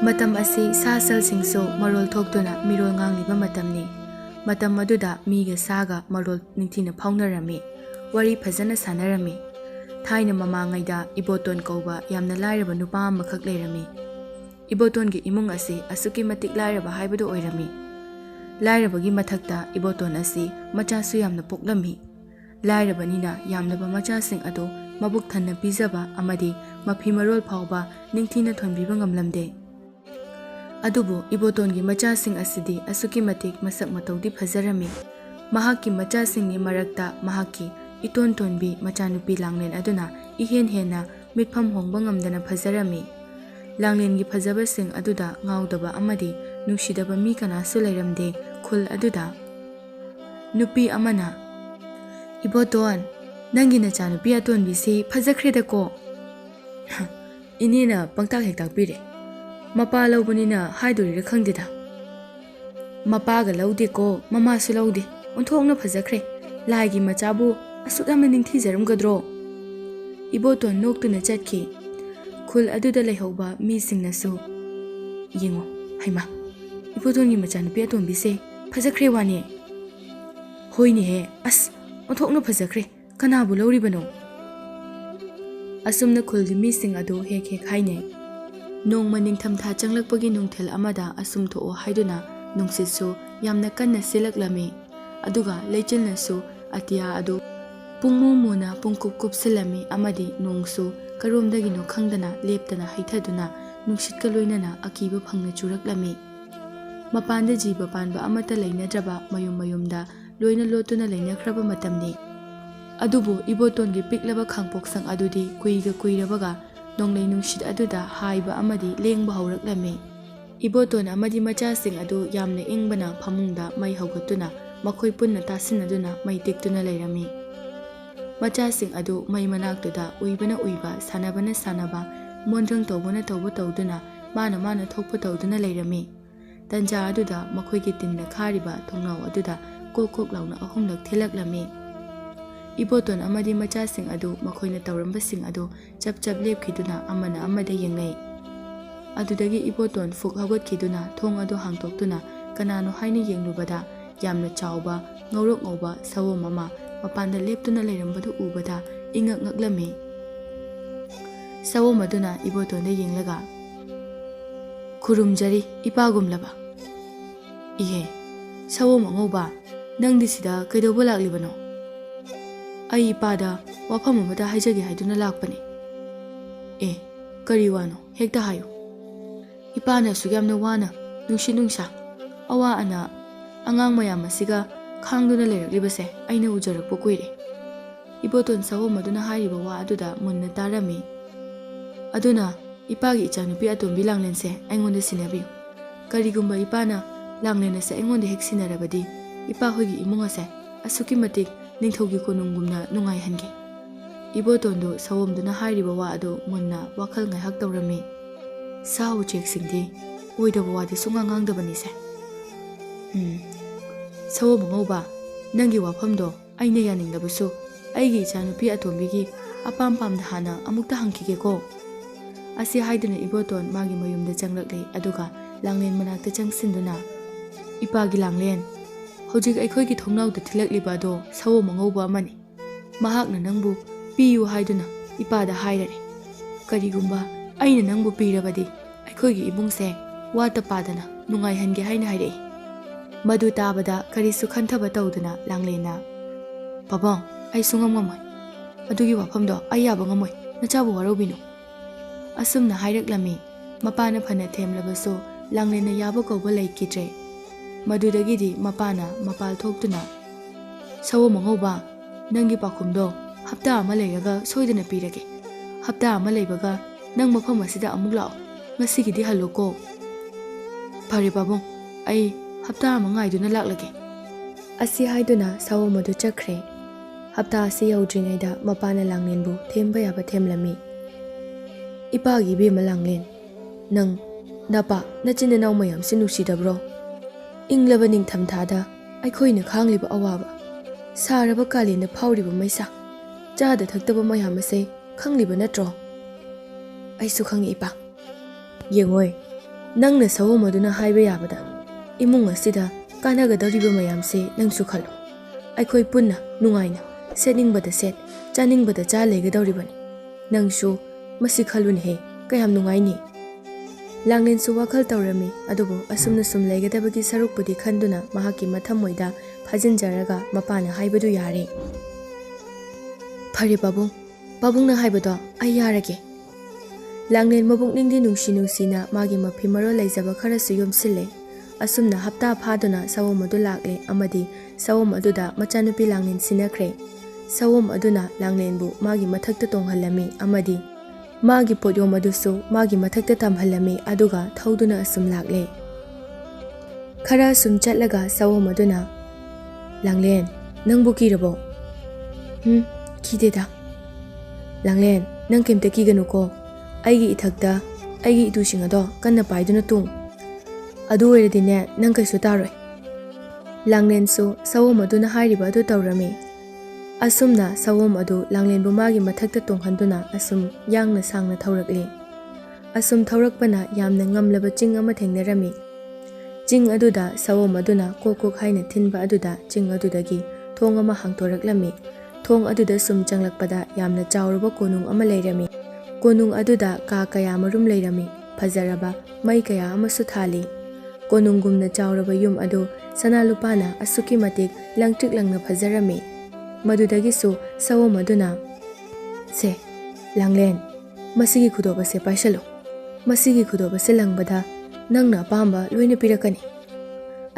Matam asi sa-salsingso marol thokduna mirol ngangliba matamni. Matam aduda miga saga marol ningthina phaunarami. Wari phajana sanarami. Thaina mamangaida iboton kauba yamna lairaba nupa amakak leirami. Iboton gi imung asi asuki matik lairaba haibadu oirami. Lairabagi mathakta iboton asi machasu yamna poklami. Lairabanina yamnaba machasing ado mabuk thanna pizaba amadi mafi marol phauba ningthina thonbiba ngamlamde. Adubu ibotongi machasing asidi asuki matik masak matawdi phajarami. Mahaki machasingni marakta mahaki iton tonbi machanupi langlen aduna ihen hena mitpham hongba ngamdana phajarami. Langlengi phajabasing aduda ngaudaba amadi nungsidaba mi kanasu leiramde khul aduda. Nupi amana Iboton nangi nachanupi atonbisi phajakhreda inina pangtak hektak pire. Mapa laubanina haidurira khangdida. Mapaga laude ko mamasu laude onthokna phajakre laigi machabu asuk yamna ningthijaramgadro. Iboton noktuna chatki khul aduda leihauba misingnasu yengo haima ibotongi machanupi atonbise phajakre wani hoine he as onthokna phajakre kanabu lauribano. Asumna khulgi mising adu hek haine. Nongma ningthamtha changlakpagi nungthel amada asum thoo haiduna nungsitsu yamna kanna silaklami. Aduga leichilnasu atiya adu pungmumuna pungkup silami amadi nongsu karomdagino khangdana leptana haithaduna nungsitka loinana akiba phangna churaklami. Mapanda jiba panba amata leinadraba mayumda loina lotuna leinakhraba matamni. Adubu ibotongi piklaba khangpoksang adudi kuirabaga nonglei nungsit aduda haiba amadi lengba hauраklami. Iboton amadi machasing adu yamna ingbana phamungda mai haugatuna makhoi punna tasinaduna mai tiktuna leirami. Machasing adu mai manaktuda uiba sanaba mondrang tawbana tawduna mana thokpa tawduna leirami. Tanja aduda makhoi gi tinna khariba thongnau aduda kokok launa ahumlak thilaklami. Iboton amadi machasing adu makhoina tawrambasing adu chap lepkhiduna amana amada yengnei. Adudagi iboton fuk hawgatkiduna thong adu hangtoktuna kanano haina yenglubada yamna chawba ngauba sawo mama mapanda leptuna leirambadu ubada ingak ngaklami. Sawo maduna ibotonda yenglaga khurumjari ipagumlaba. Ihe sawo mangauba nangdi sida kaidoba laklibano? Ai ipada wafam amada haijage haiduna lakpani. Kari wano hekta hayo. Ipana sugyamna wana nungsa awa ana angang mayam asiga khangduna leiraklibase aina ujarakpa kuire. Iboton sawo maduna hairiba wa aduda munna tarami. Aduna ipagi ichanupi atombi langlense aingonda sinabiyu. Karigumba ipana langlenase aingonda hek sinarabadi ipa hoigi imungase asuki matik ningthaugi konungumna nungai hange. Ibotondo sawomduna hairiba wa adu munna wakhal ngaihak tawrami. Sa ucheksingdi oidaba wadi sungangangadabani se. Sawom ngauba nangi wafamdo aina yaningdabasu aigi ichanupi atombigi apampamda hana amukta hangkigeko. Asi haiduna iboton magi mayumda changlaklei aduga langlen manakta changsinduna ipagi langlen hojik aikhoigi thongnauda thilakliba ado sawo mangauba amani. Mahakna nangbu piyu haiduna ipada hairare. Karigumba aina nangbu pirabadi aikhoigi ibungse wata padana nungai hange haina hairei. Madu tabada karisu khanthaba tawduna langlena Pabang ai sungamngamoi adugi wafamdo ayaba ngamoi nachabu warobino. Asumna hairaklami mapana phana themlabaso langlena yaba kauba laikidre. Madudagidi mapana mapal thoktuna sawo mangauba nangi pakhumdo hapta ama leiraga soidana pirage. Hapta ama leibaga nang mafam asida amuk lao ngasigidi haloko. Phare babong ai hapta ama ngaiduna laklage. Asi haiduna sawo madu chakre. Hapta asi yaudringaida mapana langlenbu themba yaba themlami. Ipagi bema langlen nang napa nachinanaw mayam sinuksidabro. Inglaba ningthamthada aikhoina khangliba awaba saraba kalina phawriba maisa chada thaktaba mayam ase khangliba natro. Aisu khangi ipa yengoi ꯅꯪꯅ ꯁꯑꯣꯝ ꯑꯗꯨꯅ ꯍꯥꯏꯕ ꯌꯥꯕꯗ ꯏꯃꯨꯡ ꯑꯁꯤꯗ ꯀꯥꯟꯅꯒꯗꯧꯔꯤꯕ ꯃꯌꯥꯝꯁꯦ ꯅꯪꯁꯨ ꯈꯜꯂꯨ. ꯑꯩꯈꯣꯏ ꯄꯨꯟꯅ ꯅꯨꯡꯉꯥꯏꯅ ꯁꯦꯠꯅꯤꯡꯕꯗ ꯁꯦꯠ, ꯆꯥꯅꯤꯡꯕꯗ ꯆꯥ ꯂꯩꯒꯗꯧꯔꯤꯕꯅꯤ. ꯅꯪꯁꯨ ꯃꯁꯤ ꯈꯜꯂꯨꯅꯦꯍꯦ, ꯀꯌꯥꯝ ꯅꯨꯡꯉꯥꯏꯅꯤ. ꯂꯥꯡꯂꯦꯟꯁꯨ ꯋꯥꯈꯜ ꯇꯧꯔꯝꯃꯤ. ꯑꯗꯨꯕꯨ ꯑꯁꯨꯝꯅ ꯁꯨꯝ ꯂꯩꯒꯗꯕꯒꯤ ꯁꯔꯨꯛꯄꯨꯗꯤ ꯈꯟꯗꯨꯅ ꯃꯍꯥꯛꯀꯤ ꯃꯊꯃꯣꯏꯗ ꯐꯥꯖꯤꯟꯖꯔꯒ ꯃꯄꯥꯅ ꯍꯥꯏꯕꯗꯨ ꯌꯥꯔꯦ. ꯐꯔꯦ ꯄꯥꯕꯨꯡ, ꯄꯥꯕꯨꯡꯅ ꯍꯥꯏꯕꯗꯣ ꯑꯩ ꯌꯥꯔꯒꯦ. ꯂꯥꯡꯂꯦꯟ ꯃꯕꯨꯛꯅꯤꯡꯗꯤ ꯅꯨꯡꯁꯤꯅ ꯃꯥꯒꯤ ꯃꯐꯤ ꯃꯔꯣꯜ ꯂꯩꯖꯕ ꯈꯔꯁꯨ ꯌꯣꯝꯁꯤꯜꯂꯦ. ꯑꯁꯨꯝꯅ ꯍꯞꯇꯥ ꯐꯥꯗꯨꯅ ꯁꯑꯣꯝ ꯑꯗꯨ ꯂꯥꯛꯂꯦ ꯑꯃꯗꯤ ꯁꯑꯣꯝ ꯑꯗꯨꯗ ꯃꯆꯥꯅꯨꯄꯤ ꯂꯥꯡꯂꯦꯟ ꯁꯤꯟꯅꯈ꯭ꯔꯦ. ꯁꯑꯣꯝ ꯑꯗꯨꯅ ꯂꯥꯡꯂꯦꯟꯕꯨ ꯃꯥꯒꯤ ꯃꯊꯛꯇ ꯇꯣꯡꯍꯜꯂꯝꯃꯤ ꯑꯃꯗꯤ ꯃꯥꯒꯤ ꯄꯣꯠꯌꯣꯝ ꯑꯗꯨꯁꯨ ꯃꯥꯒꯤ ꯃꯊꯛꯇ ꯊꯝꯍꯜꯂꯝꯃꯤ. ꯑꯗꯨꯒ ꯊꯧꯗꯨꯅ ꯑꯁꯨꯝ ꯂꯥꯛꯂꯦ. ꯈꯔ ꯁꯨꯝ ꯆꯠꯂꯒ ꯁꯑꯣꯝ ꯑꯗꯨꯅ, ꯂꯥꯡꯂꯦꯟ, ꯅꯪꯕꯨ ꯀꯤꯔꯕꯣ? ꯀꯤꯗꯦꯗ. ꯂꯥꯡꯂꯦꯟ, ꯅꯪ ꯀꯩꯝꯇ ꯀꯤꯒꯅꯨꯀꯣ. ꯑꯩꯒꯤ ꯏꯊꯛꯇ ꯑꯩꯒꯤ ꯏꯇꯨꯁꯤꯡ ꯑꯗꯣ ꯀꯟꯅ ꯄꯥꯏꯗꯨꯅ ꯇꯣꯡ. ꯑꯗꯨ ꯑꯣꯏꯔꯗꯤꯅꯦ ꯅꯪ ꯀꯩꯁꯨ ꯇꯥꯔꯣꯏ. ꯂꯥꯡꯂꯦꯟꯁꯨ ꯁꯑꯣꯝ ꯑꯗꯨꯅ ꯍꯥꯏꯔꯤꯕ ꯑꯗꯨ ꯇꯧꯔꯝꯃꯤ. ꯑꯁꯨꯝꯅ ꯁꯑꯣꯝ ꯑꯗꯨ ꯂꯥꯡꯂꯦꯟꯕꯨ ꯃꯥꯒꯤ ꯃꯊꯛꯇ ꯇꯣꯡꯍꯟꯗꯨꯅ ꯑꯁꯨꯝ ꯌꯥꯡꯅ ꯁꯥꯡꯅ ꯊꯧꯔꯛꯂꯤ. ꯑꯁꯨꯝ ꯊꯧꯔꯛꯄꯅ ꯌꯥꯝꯅ ꯉꯝꯂꯕ ꯆꯤꯡ ꯑꯃ ꯊꯦꯡꯅꯔꯝꯃꯤ. ꯆꯤꯡ ꯑꯗꯨꯗ ꯁꯑꯣꯝ ꯑꯗꯨꯅ ꯀꯣꯛ ꯀꯣꯛ ꯍꯥꯏꯅ ꯊꯤꯟꯕ ꯑꯗꯨꯗ ꯆꯤꯡ ꯑꯗꯨꯗꯒꯤ ꯊꯣꯡ ꯑꯃ ꯍꯥꯡꯇꯣꯔꯛꯂꯝꯃꯤ. ꯊꯣꯡ ꯑꯗꯨꯗ ꯁꯨꯝ ꯆꯪꯂꯛꯄꯗ ꯌꯥꯝꯅ ꯆꯥꯎꯔꯕ ꯀꯣꯅꯨꯡ ꯑꯃ ꯂꯩꯔꯝꯃꯤ. ꯀꯣꯅꯨꯡ ꯑꯗꯨꯗ ꯀꯥ ꯀꯌꯥ ꯃꯔꯨꯝ ꯂꯩꯔꯝꯃꯤ. ꯐꯖꯔꯕ ꯃꯩ ꯀꯌꯥ ꯑꯃꯁꯨ ꯊꯥꯜꯂꯤ. ꯀꯣꯅꯨꯡꯒꯨꯝꯅ ꯆꯥꯎꯔꯕ ꯌꯨꯝ ꯑꯗꯨ ꯁꯅꯥ ꯂꯨꯄꯥꯅ ꯑꯁꯨꯛꯀꯤ ꯃꯇꯤꯛ ꯂꯪꯇ꯭ꯔꯤꯛ ꯂꯪꯅ ꯐꯖꯔꯝꯃꯤ. ꯃꯗꯨꯗꯒꯤꯁꯨ ꯁꯑꯣꯝ ꯑꯗꯨꯅ, ꯁꯦ ꯂꯥꯡꯂꯦꯟ, ꯃꯁꯤꯒꯤ ꯈꯨꯗꯣꯞ ꯑꯁꯦ ꯄꯥꯏꯁꯜꯂꯨ. ꯃꯁꯤꯒꯤ ꯈꯨꯗꯣꯞ ꯑꯁꯦ ꯂꯪꯕꯗ ꯅꯪꯅ ꯑꯄꯥꯝꯕ ꯂꯣꯏꯅ ꯄꯤꯔꯛꯀꯅꯤ.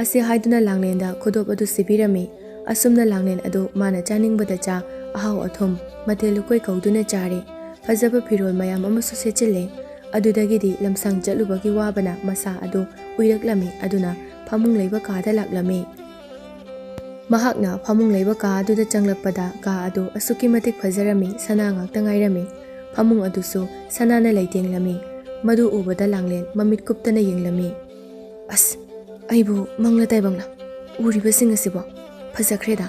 ꯑꯁꯤ ꯍꯥꯏꯗꯨꯅ ꯂꯥꯡꯂꯦꯟꯗ ꯈꯨꯗꯣꯞ ꯑꯗꯨ ꯄꯤꯔꯝꯃꯤ. ꯑꯁꯨꯝꯅ ꯂꯥꯡꯂꯦꯟ ꯑꯗꯨ ꯃꯥꯅ ꯆꯥꯅꯤꯡꯕꯗ ꯆꯥ, ꯑꯍꯥꯎ ꯑꯊꯨꯝ ꯃꯊꯦꯜ ꯂꯨꯀꯣꯏ ꯀꯧꯗꯨꯅ ꯆꯥꯔꯦ. ꯐꯖꯕ ꯐꯤꯔꯣꯜ ꯃꯌꯥꯝ ꯑꯃꯁꯨ ꯁꯦꯠꯆꯤꯜꯂꯦ. ꯑꯗꯨꯗꯒꯤꯗꯤ ꯂꯝꯁꯥꯡ ꯆꯠꯂꯨꯕꯒꯤ ꯋꯥꯕꯅ ꯃꯁꯥ ꯑꯗꯨ ꯎꯏꯔꯛꯂꯝꯃꯤ. ꯑꯗꯨꯅ ꯐꯃꯨꯡ ꯂꯩꯕ ꯀꯥꯗ ꯂꯥꯛꯂꯝꯃꯤ. ꯃꯍꯥꯛꯅ ꯐꯃꯨꯡ ꯂꯩꯕ ꯀꯥ ꯑꯗꯨꯗ ꯆꯪꯂꯛꯄꯗ ꯀꯥ ꯑꯗꯨ ꯑꯁꯨꯛꯀꯤ ꯃꯇꯤꯛ ꯐꯖꯔꯝꯃꯤ. ꯁꯅꯥ ꯉꯥꯛꯇ ꯉꯥꯏꯔꯝꯃꯤ. ꯐꯃꯨꯡ ꯑꯗꯨꯁꯨ ꯁꯅꯥꯅ ꯂꯩꯇꯦꯡꯂꯝꯃꯤ. ꯃꯗꯨ ꯎꯕꯗ ꯂꯥꯡꯂꯦꯟ ꯃꯃꯤꯠ ꯀꯨꯞꯇꯅ ꯌꯦꯡꯂꯝꯃꯤ. ꯑꯁ, ꯑꯩꯕꯨ ꯃꯪꯂ ꯇꯥꯏꯕꯪꯂ ꯎꯔꯤꯕꯁꯤꯡ ꯑꯁꯤꯕꯣ ꯐꯖꯈ꯭ꯔꯦꯗ.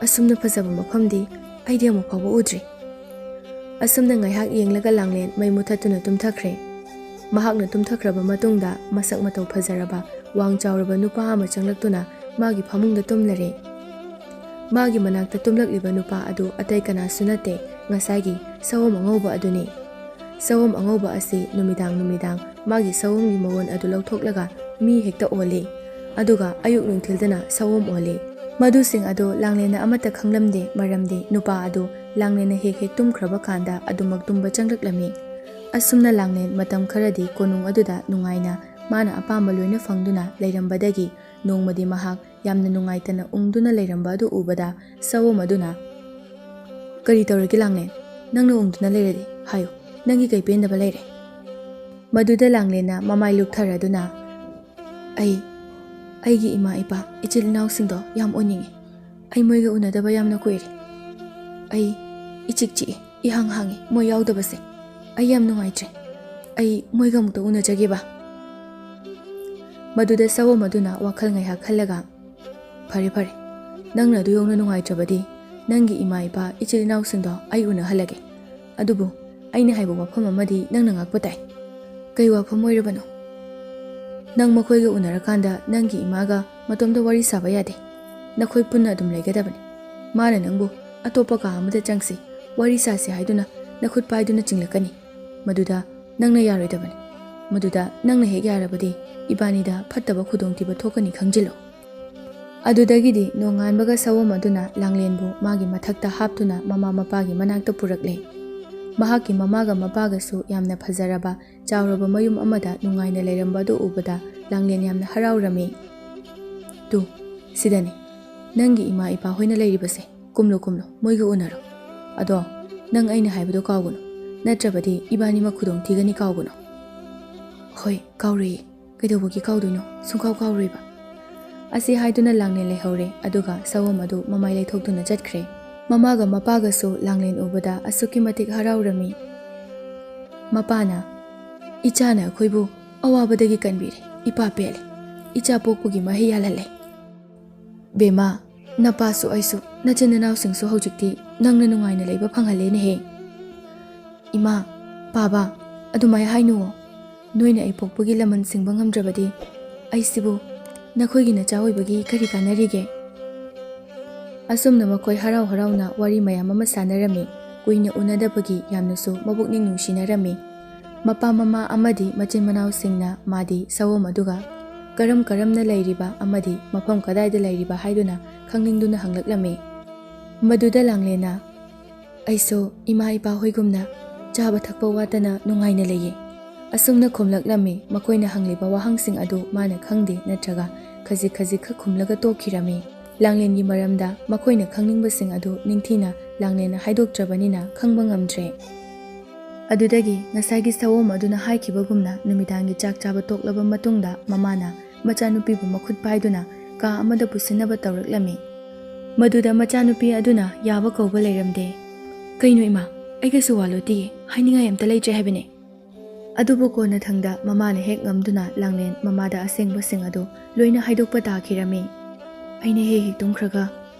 ꯑꯁꯨꯝꯅ ꯐꯖꯕ ꯃꯐꯝꯗꯤ ꯑꯩꯗꯤ ꯑꯃꯨꯛ ꯐꯥꯎꯕ ꯎꯗ꯭ꯔꯤ. ꯑꯁꯨꯝꯅ ꯉꯥꯏꯍꯥꯛ ꯌꯦꯡꯂꯒ ꯂꯥꯡꯂꯦꯟ ꯃꯩ ꯃꯨꯊꯠꯇꯨꯅ ꯇꯨꯝꯊꯈ꯭ꯔꯦ. ꯃꯍꯥꯛꯅ ꯇꯨꯝꯊꯈ꯭ꯔꯕ ꯃꯇꯨꯡꯗ ꯃꯁꯛ ꯃꯇꯧ ꯐꯖꯔꯕ ꯋꯥꯡ ꯆꯥꯎꯔꯕ ꯅꯨꯄꯥ ꯑꯃ ꯆꯪꯂꯛꯇꯨꯅ ꯃꯥꯒꯤ ꯐꯃꯨꯡꯗ ꯇꯨꯝꯂꯔꯦ. ꯃꯥꯒꯤ ꯃꯅꯥꯛꯇ ꯇꯨꯝꯂꯛꯂꯤꯕ ꯅꯨꯄꯥ ꯑꯗꯨ ꯑꯇꯩ ꯀꯅꯥꯁꯨ ꯅꯠꯇꯦ, ꯉꯁꯥꯏꯒꯤ ꯁꯑꯣꯝ ꯑꯉꯧꯕ ꯑꯗꯨꯅꯤ. ꯁꯑꯣꯝ ꯑꯉꯧꯕ ꯑꯁꯤ ꯅꯨꯃꯤꯗꯥꯡ ꯃꯥꯒꯤ ꯁꯑꯣꯝꯒꯤ ꯃꯑꯣꯟ ꯑꯗꯨ ꯂꯧꯊꯣꯛꯂꯒ ꯃꯤ ꯍꯦꯛꯇ ꯑꯣꯜꯂꯤ. ꯑꯗꯨꯒ ꯑꯌꯨꯛ ꯅꯨꯡꯊꯤꯜꯗꯅ ꯁꯑꯣꯝ ꯑꯣꯜꯂꯤ. ꯃꯗꯨꯁꯤꯡ ꯑꯗꯨ ꯂꯥꯡꯂꯦꯟꯅ ꯑꯃꯠꯇ ꯈꯪꯂꯝꯗꯦ. ꯃꯔꯝꯗꯤ ꯅꯨꯄꯥ ꯑꯗꯨ ꯂꯥꯡꯂꯦꯟꯅ ꯍꯦꯛ ꯇꯨꯝꯈ꯭ꯔꯕ ꯀꯥꯟꯗ ꯑꯗꯨꯃꯛ ꯇꯨꯝꯕ ꯆꯪꯂꯛꯂꯝꯃꯤ. ꯑꯁꯨꯝꯅ ꯂꯥꯡꯂꯦꯟ ꯃꯇꯝ ꯈꯔꯗꯤ ꯀꯣꯅꯨꯡ ꯑꯗꯨꯗ ꯅꯨꯡꯉꯥꯏꯅ ꯃꯥꯅ ꯑꯄꯥꯝꯕ ꯂꯣꯏꯅ ꯐꯪꯗꯨꯅ ꯂꯩꯔꯝꯕꯗꯒꯤ ꯅꯣꯡꯃꯗꯤ ꯃꯍꯥꯛ ꯌꯥꯝꯅ ꯅꯨꯡꯉꯥꯏꯇꯅ ꯎꯪꯗꯨꯅ ꯂꯩꯔꯝꯕ ꯑꯗꯨ ꯎꯕꯗ ꯁꯑꯣꯝ ꯑꯗꯨꯅ, ꯀꯔꯤ ꯇꯧꯔꯒꯦ ꯂꯥꯡꯂꯦꯟ? ꯅꯪꯅ ꯎꯪꯗꯨꯅ ꯂꯩꯔꯗꯤ ꯍꯥꯏꯌꯨ, ꯅꯪꯒꯤ ꯀꯩ ꯄꯦꯟꯗꯕ ꯂꯩꯔꯦ? ꯃꯗꯨꯗ ꯂꯥꯡꯂꯦꯟꯅ ꯃꯃꯥꯏ ꯂꯨꯞꯊꯔꯗꯨꯅ, ꯑꯩꯒꯤ ꯏꯃꯥ ꯏꯄꯥ ꯏꯆꯤꯜ ꯏꯅꯥꯎꯁꯤꯡꯗꯣ ꯌꯥꯝ ꯎꯅꯤꯡꯉꯤ. ꯑꯩ ꯃꯣꯏꯒ ꯎꯅꯗꯕ ꯌꯥꯝꯅ ꯀꯨꯏꯔꯦ. ꯑꯩ ꯏꯆꯤꯛ ꯆꯤꯛꯏ, ꯏꯍꯥꯡ ꯍꯥꯡꯉꯤ ꯃꯣꯏ ꯌꯥꯎꯗꯕꯁꯦ. ꯑꯩ ꯌꯥꯝ ꯅꯨꯡꯉꯥꯏꯇ꯭ꯔꯦ. ꯑꯩ ꯃꯣꯏꯒ ꯑꯃꯨꯛꯇ ꯎꯅꯖꯒꯦꯕ. ꯃꯗꯨꯗ ꯁꯑꯣꯝ ꯑꯗꯨꯅ ꯋꯥꯈꯜ ꯉꯥꯏꯍꯥꯛ ꯈꯜꯂꯒ, ꯐꯔꯦ, ꯅꯪꯅ ꯑꯗꯨ ꯌꯧꯅ ꯅꯨꯡꯉꯥꯏꯇ꯭ꯔꯕꯗꯤ ꯅꯪꯒꯤ ꯏꯃꯥ ꯏꯄꯥ ꯏꯆꯤꯜ ꯏꯅꯥꯎꯁꯤꯡꯗꯣ ꯑꯩ ꯎꯅꯍꯜꯂꯒꯦ. ꯑꯗꯨꯕꯨ ꯑꯩꯅ ꯍꯥꯏꯕ ꯋꯥꯐꯝ ꯑꯃꯗꯤ ꯅꯪꯅ ꯉꯥꯛꯄ ꯇꯥꯏ. ꯀꯩ ꯋꯥꯐꯝ ꯑꯣꯏꯔꯕꯅꯣ? ꯅꯪ ꯃꯈꯣꯏꯒ ꯎꯅꯔꯀꯥꯟꯗ ꯅꯪꯒꯤ ꯏꯃꯥꯒ ꯃꯇꯣꯝꯇ ꯋꯥꯔꯤ ꯁꯥꯕ ꯌꯥꯗꯦ. ꯅꯈꯣꯏ ꯄꯨꯟꯅ ꯑꯗꯨꯝ ꯂꯩꯒꯗꯕꯅꯤ. ꯃꯥꯅ ꯅꯪꯕꯨ ꯑꯇꯣꯞꯄ ꯀꯥ ꯑꯃꯗ ꯆꯪꯁꯤ, ꯋꯥꯔꯤ ꯁꯥꯁꯤ ꯍꯥꯏꯗꯨꯅ ꯅꯈꯨꯠ ꯄꯥꯏꯗꯨꯅ ꯆꯤꯡꯂꯛꯀꯅꯤ. ꯃꯗꯨꯗ ꯅꯪꯅ ꯌꯥꯔꯣꯏꯗꯕꯅꯤ. ꯃꯗꯨꯗ ꯅꯪꯅ ꯍꯦꯛ ꯌꯥꯔꯕꯗꯤ ꯏꯕꯥꯅꯤꯗ ꯐꯠꯇꯕ ꯈꯨꯗꯣꯡꯊꯤꯕ ꯊꯣꯛꯀꯅꯤ, ꯈꯪꯖꯤꯜꯂꯣ. ꯑꯗꯨꯗꯒꯤꯗꯤ ꯅꯣꯡꯉꯥꯟꯕꯒ ꯁꯑꯣꯝ ꯑꯗꯨꯅ ꯂꯥꯡꯂꯦꯟꯕꯨ ꯃꯥꯒꯤ ꯃꯊꯛꯇ ꯍꯥꯞꯇꯨꯅ ꯃꯃꯥ ꯃꯄꯥꯒꯤ ꯃꯅꯥꯛꯇ ꯄꯨꯔꯛꯂꯦ. ꯃꯍꯥꯛꯀꯤ ꯃꯃꯥꯒ ꯃꯄꯥꯒꯁꯨ ꯌꯥꯝꯅ ꯐꯖꯔꯕ ꯆꯥꯎꯔꯕ ꯃꯌꯨꯝ ꯑꯃꯗ ꯅꯨꯡꯉꯥꯏꯅ ꯂꯩꯔꯝꯕ ꯑꯗꯨ ꯎꯕꯗ ꯂꯥꯡꯂꯦꯟ ꯌꯥꯝꯅ ꯍꯔꯥꯎꯔꯝꯃꯤ. ꯇꯨ, ꯁꯤꯗꯅꯤ ꯅꯪꯒꯤ ꯏꯃꯥ ꯏꯄꯥ ꯍꯣꯏꯅ ꯂꯩꯔꯤꯕꯁꯦ. ꯀꯨꯝꯂꯨ, ꯃꯣꯏꯒ ꯎꯅꯔꯣ. ꯑꯗꯣ ꯅꯪ ꯑꯩꯅ ꯍꯥꯏꯕꯗꯣ ꯀꯥꯎꯒꯅꯨ, ꯅꯠꯇ꯭ꯔꯕꯗꯤ ꯏꯕꯥꯅꯤꯃꯛ ꯈꯨꯗꯣꯡꯊꯤꯒꯅꯤ, ꯀꯥꯎꯒꯅꯨ. ꯍꯣꯏ, ꯀꯥꯎꯔꯣꯏꯌꯦ. ꯀꯩꯗꯧꯕꯒꯤ ꯀꯥꯎꯗꯣꯏꯅꯣ? ꯁꯨꯡꯀꯥꯎ ꯀꯥꯎꯔꯣꯏꯕ. ꯑꯁꯤ ꯍꯥꯏꯗꯨꯅ ꯂꯥꯡꯂꯦꯟ ꯂꯩꯍꯧꯔꯦ. ꯑꯗꯨꯒ ꯁꯑꯣꯝ ꯑꯗꯨ ꯃꯃꯥꯏ ꯂꯩꯊꯣꯛꯇꯨꯅ ꯆꯠꯈ꯭ꯔꯦ. ꯃꯃꯥꯒ ꯃꯄꯥꯒꯁꯨ ꯂꯥꯡꯂꯦꯟ ꯎꯕꯗ ꯑꯁꯨꯛꯀꯤ ꯃꯇꯤꯛ ꯍꯔꯥꯎꯔꯝꯃꯤ. ꯃꯄꯥꯅ, ꯏꯆꯥꯅ ꯑꯩꯈꯣꯏꯕꯨ ꯑꯋꯥꯕꯗꯒꯤ ꯀꯟꯕꯤꯔꯦ. ꯏꯄꯥ ꯄꯦꯜꯂꯦ. ꯏꯆꯥ ꯄꯣꯛꯄꯒꯤ ꯃꯍꯩ ꯌꯥꯜꯍꯜꯂꯦ. ꯕꯦꯝꯃ, ꯅꯄꯥꯁꯨ ꯑꯩꯁꯨ ꯅꯆꯤꯟ ꯅꯅꯥꯎꯁꯤꯡꯁꯨ ꯍꯧꯖꯤꯛꯇꯤ ꯅꯪꯅ ꯅꯨꯡꯉꯥꯏꯅ ꯂꯩꯕ ꯐꯪꯍꯜꯂꯦꯅꯦꯍꯦ. ꯏꯃꯥ, ꯄꯥꯕ, ꯑꯗꯨꯃꯥꯏ ꯍꯥꯏꯅꯨꯋꯣ. ꯅꯣꯏꯅ ꯑꯩ ꯄꯣꯛꯄꯒꯤ ꯂꯃꯟ ꯁꯤꯡꯕ ꯉꯝꯗ꯭ꯔꯕꯗꯤ ꯑꯩꯁꯤꯕꯨ ꯅꯈꯣꯏꯒꯤ ꯅꯆꯥ ꯑꯣꯏꯕꯒꯤ ꯀꯔꯤ ꯀꯥꯟꯅꯔꯤꯒꯦ? ꯑꯁꯨꯝꯅ ꯃꯈꯣꯏ ꯍꯔꯥꯎ ꯍꯔꯥꯎꯅ ꯋꯥꯔꯤ ꯃꯌꯥꯝ ꯑꯃ ꯁꯥꯟꯅꯔꯝꯃꯤ꯫ ꯀꯨꯏꯅ ꯎꯅꯗꯕꯒꯤ ꯌꯥꯝꯅꯁꯨ ꯃꯕꯨꯛꯅꯤꯡ ꯅꯨꯡꯁꯤꯅꯔꯝꯃꯤ꯫ ꯃꯄꯥ ꯃꯃꯥ ꯑꯃꯗꯤ ꯃꯆꯤꯟ ꯃꯅꯥꯎꯁꯤꯡꯅ ꯃꯥꯗꯤ ꯁꯑꯣꯝ ꯑꯗꯨꯒ ꯀꯔꯝꯅ ꯂꯩꯔꯤꯕ ꯑꯃꯗꯤ ꯃꯐꯝ ꯀꯗꯥꯏꯗ ꯂꯩꯔꯤꯕ ꯍꯥꯏꯗꯨꯅ ꯈꯪꯅꯤꯡꯗꯨꯅ ꯍꯪꯂꯛꯂꯝꯃꯤ꯫ ꯃꯗꯨꯗ ꯂꯥꯡꯂꯦꯟꯅ "ꯑꯩꯁꯨ ꯏꯃꯥ ꯏꯄꯥ ꯍꯣꯏꯒꯨꯝꯅ ꯆꯥꯕ ꯊꯛꯄ ꯋꯥꯠꯇꯅ ꯅꯨꯡꯉꯥꯏꯅ ꯂꯩꯌꯦ" ꯑꯁꯨꯝꯅ ꯈꯨꯝꯂꯛꯂꯝꯃꯤ꯫ ꯃꯈꯣꯏꯅ ꯍꯪꯂꯤꯕ ꯋꯥꯍꯪꯁꯤꯡ ꯑꯗꯨ ꯃꯥꯅ ꯈꯪꯗꯦ ꯅꯠꯇ꯭ꯔꯒ ꯈꯖꯤꯛ ꯈꯖꯤꯛꯈꯛ ꯈꯨꯝꯂꯒ ꯇꯣꯛꯈꯤꯔꯝꯃꯤ꯫ ꯂꯥꯡꯂꯦꯟꯒꯤ ꯃꯔꯝꯗ ꯃꯈꯣꯏꯅ ꯈꯪꯅꯤꯡꯕꯁꯤꯡ ꯑꯗꯨ ꯅꯤꯡꯊꯤꯅ ꯂꯥꯡꯂꯦꯟꯅ ꯍꯥꯏꯗꯣꯛꯇ꯭ꯔꯕꯅꯤꯅ ꯈꯪꯕ ꯉꯝꯗ꯭ꯔꯦ꯫ ꯑꯗꯨꯗꯒꯤ ꯉꯁꯥꯏꯒꯤ ꯁꯑꯣꯝ ꯑꯗꯨꯅ ꯍꯥꯏꯈꯤꯕꯒꯨꯝꯅ ꯅꯨꯃꯤꯗꯥꯡꯒꯤ ꯆꯥꯛ ꯆꯥꯕ ꯇꯣꯛꯂꯕ ꯃꯇꯨꯡꯗ ꯃꯃꯥꯅ ꯃꯆꯥꯅꯨꯄꯤꯕꯨ ꯃꯈꯨꯠ ꯄꯥꯏꯗꯨꯅ ꯀꯥ ꯑꯃꯗ ꯄꯨꯁꯤꯟꯅꯕ ꯇꯧꯔꯛꯂꯝꯃꯤ꯫ ꯃꯗꯨꯗ ꯃꯆꯥꯅꯨꯄꯤ ꯑꯗꯨꯅ ꯌꯥꯕ ꯀꯧꯕ ꯂꯩꯔꯝꯗꯦ꯫ "ꯀꯩꯅꯣ ꯏꯃꯥ, ꯑꯩꯒꯁꯨ ꯋꯥ ꯂꯣꯠꯇꯤꯌꯦ, ꯍꯥꯏꯅꯤꯡꯉꯥꯏ ꯑꯝꯇ ꯂꯩꯇ꯭ꯔꯦ ꯍꯥꯏꯕꯅꯦ"꯫ ꯑꯗꯨꯕꯨ ꯀꯣꯟꯅꯊꯪꯗ ꯃꯃꯥꯅ ꯍꯦꯛ ꯉꯝꯗꯨꯅ ꯂꯥꯡꯂꯦꯟ ꯃꯃꯥꯗ ꯑꯁꯦꯡꯕꯁꯤꯡ ꯑꯗꯨ ꯂꯣꯏꯅ ꯍꯥꯏꯗꯣꯛꯄ ꯇꯥꯈꯤꯔꯝꯃꯤ꯫ "ꯑꯩꯅ ꯍꯦꯛ ꯇꯨꯝꯈ꯭ꯔꯒ